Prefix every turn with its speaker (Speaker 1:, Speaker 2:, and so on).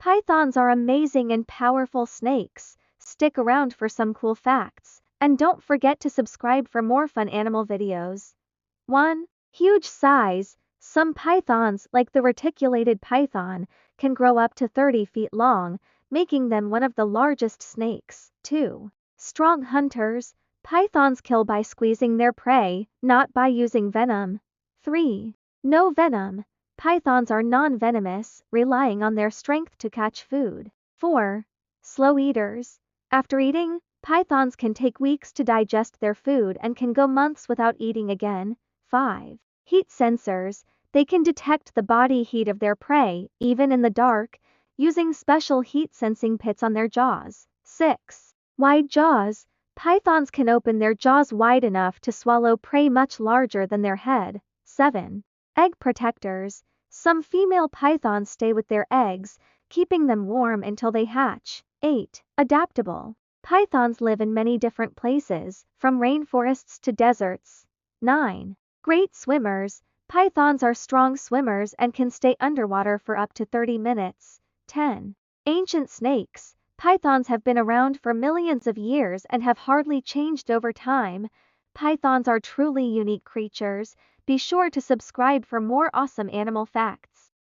Speaker 1: Pythons are amazing and powerful snakes. Stick around for some cool facts, and don't forget to subscribe for more fun animal videos. 1. Huge size. Some pythons, like the reticulated python, can grow up to 30 feet long, making them one of the largest snakes. 2. Strong hunters. Pythons kill by squeezing their prey, not by using venom. 3. No venom. Pythons are non-venomous, relying on their strength to catch food. 4. Slow eaters. After eating, pythons can take weeks to digest their food and can go months without eating again. 5. Heat sensors. They can detect the body heat of their prey, even in the dark, using special heat-sensing pits on their jaws. 6. Wide jaws. Pythons can open their jaws wide enough to swallow prey much larger than their head. 7. Egg protectors. Some female pythons stay with their eggs, keeping them warm until they hatch. 8. Adaptable. Pythons live in many different places, from rainforests to deserts. 9. Great swimmers. Pythons are strong swimmers and can stay underwater for up to 30 minutes. 10. Ancient snakes. Pythons have been around for millions of years and have hardly changed over time. Pythons are truly unique creatures. Be sure to subscribe for more awesome animal facts.